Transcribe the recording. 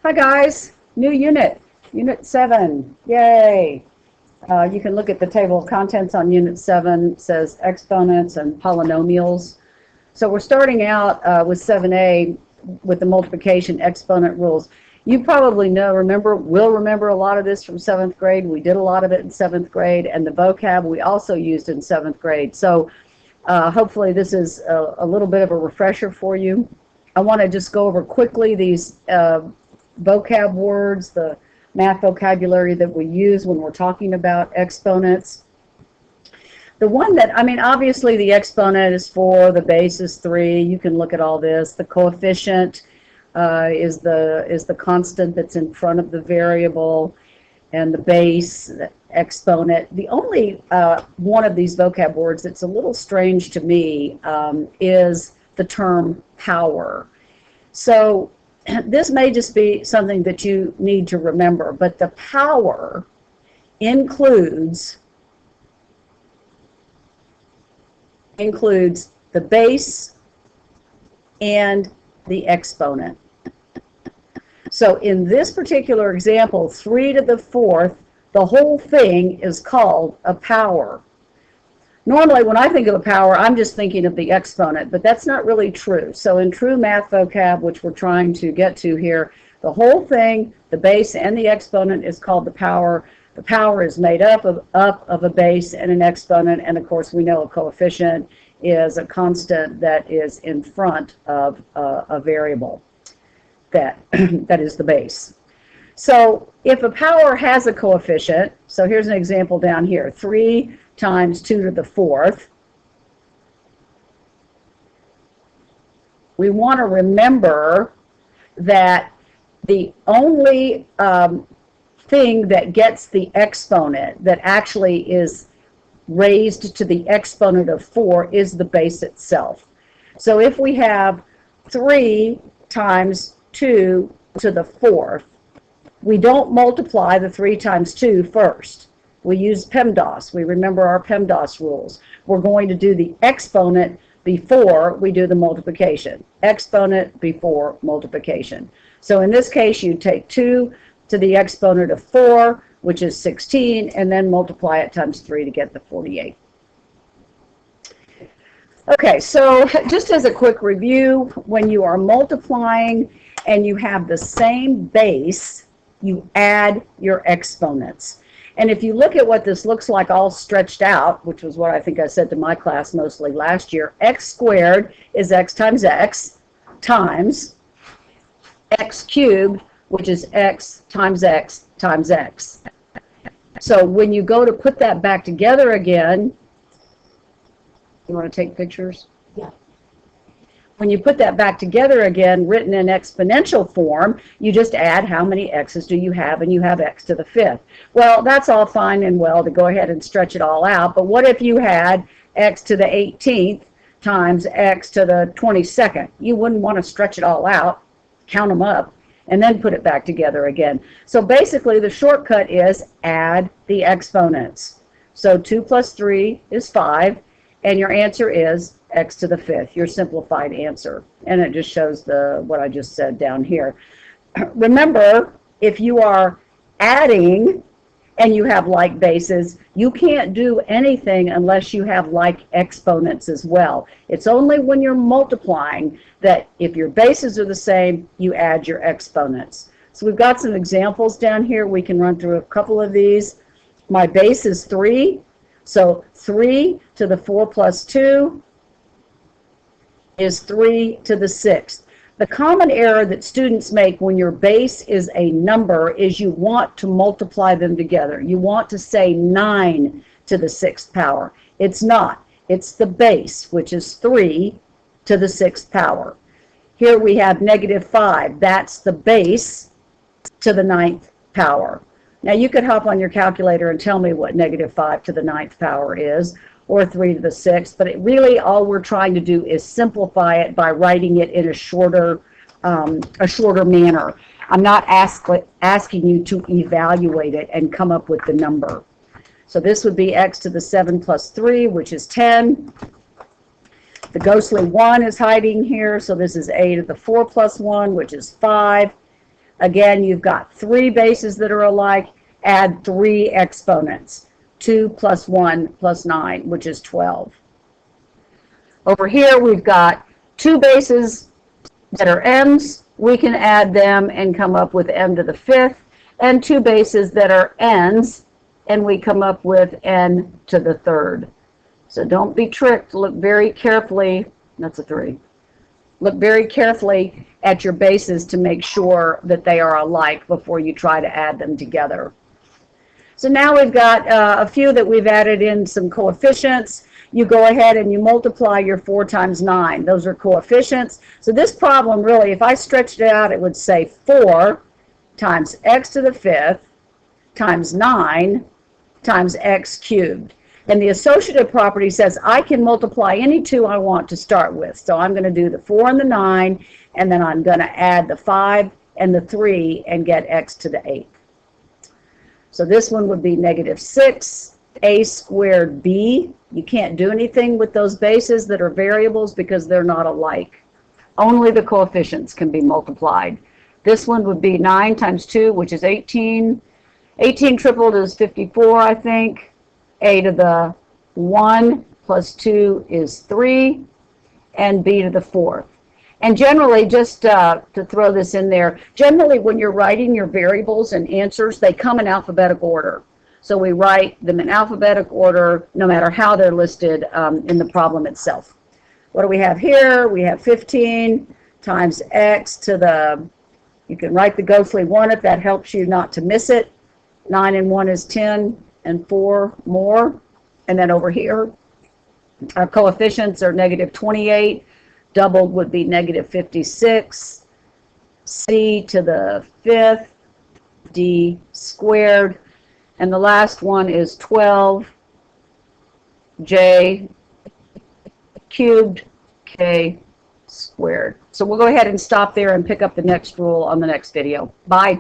Hi guys, new unit, Unit 7, yay! You can look at the table of contents on Unit 7, it says exponents and polynomials. So we're starting out with 7a with the multiplication exponent rules. You probably will remember a lot of this from 7th grade. We did a lot of it in 7th grade, and the vocab we also used in 7th grade. So hopefully this is a little bit of a refresher for you. I want to just go over quickly these vocab words, the math vocabulary that we use when we're talking about exponents. The one that, obviously the exponent is 4, the base is 3. You can look at all this. The coefficient is the constant that's in front of the variable, and the base, the exponent. The only one of these vocab words that's a little strange to me is the term power. So this may just be something that you need to remember, but the power includes the base and the exponent. So in this particular example, 3 to the 4th, the whole thing is called a power. Normally, when I think of a power, I'm just thinking of the exponent, but that's not really true. So in true math vocab, which we're trying to get to here, the whole thing, the base and the exponent, is called the power. The power is made up of a base and an exponent, and of course we know a coefficient is a constant that is in front of a variable that is the base. So if a power has a coefficient, so here's an example down here, 3 times 2 to the 4th, we want to remember that the only thing that gets the exponent, that actually is raised to the exponent of 4, is the base itself. So if we have 3 times 2 to the 4th, we don't multiply the 3 times 2 first. We use PEMDAS. We remember our PEMDAS rules. We're going to do the exponent before we do the multiplication. Exponent before multiplication. So in this case, you take 2 to the exponent of 4, which is 16, and then multiply it times 3 to get the 48. Okay, so just as a quick review, when you are multiplying and you have the same base, you add your exponents. And if you look at what this looks like all stretched out, which was what I think I said to my class mostly last year, x squared is x times x times x cubed, which is x times x times x. So when you go to put that back together again, you want to take pictures? Yeah. When you put that back together again, written in exponential form, you just add how many x's do you have, and you have x to the 5th. Well, that's all fine and well to go ahead and stretch it all out, but what if you had x to the 18th times x to the 22nd? You wouldn't want to stretch it all out, count them up, and then put it back together again. So basically the shortcut is add the exponents. So 2 plus 3 is 5, and your answer is x to the 5th, your simplified answer. And it just shows what I just said down here. Remember, if you are adding and you have like bases, you can't do anything unless you have like exponents as well. It's only when you're multiplying that if your bases are the same, you add your exponents. So we've got some examples down here. We can run through a couple of these. My base is 3, so 3 to the 4 plus 2 is 3 to the 6th. The common error that students make when your base is a number is you want to multiply them together. You want to say 9 to the 6th power. It's not. It's the base, which is 3 to the 6th power. Here we have -5. That's the base to the 9th power. Now you could hop on your calculator and tell me what -5 to the 9th power is, or 3 to the 6th, but really all we're trying to do is simplify it by writing it in a shorter manner. I'm not asking you to evaluate it and come up with the number. So this would be x to the 7 plus 3, which is 10. The ghostly 1 is hiding here, so this is a to the 4 plus 1, which is 5. Again, you've got 3 bases that are alike. Add 3 exponents. 2 plus 1 plus 9, which is 12. Over here, we've got 2 bases that are m's. We can add them and come up with m to the 5th. And 2 bases that are n's, and we come up with n to the 3rd. So don't be tricked. Look very carefully. That's a 3. Look very carefully at your bases to make sure that they are alike before you try to add them together. So now we've got a few that we've added in some coefficients. You go ahead and you multiply your 4 times 9. Those are coefficients. So this problem really, if I stretched it out, it would say 4 times x to the 5th times 9 times x cubed. And the associative property says I can multiply any 2 I want to start with. So I'm going to do the 4 and the 9, and then I'm going to add the 5 and the 3 and get x to the 8th. So this one would be negative 6a squared b. You can't do anything with those bases that are variables because they're not alike. Only the coefficients can be multiplied. This one would be 9 times 2, which is 18. 18 tripled is 54, I think. A to the 1 plus 2 is 3, and b to the 4th. And generally, just to throw this in there, generally when you're writing your variables and answers, they come in alphabetical order. So we write them in alphabetical order, no matter how they're listed in the problem itself. What do we have here? We have 15 times x to the, you can write the ghostly 1 if that helps you not to miss it. 9 and 1 is 10. And 4 more. And then over here, our coefficients are negative 28. Doubled would be negative 56. C to the 5th, d squared. And the last one is 12, j cubed, k squared. So we'll go ahead and stop there and pick up the next rule on the next video. Bye.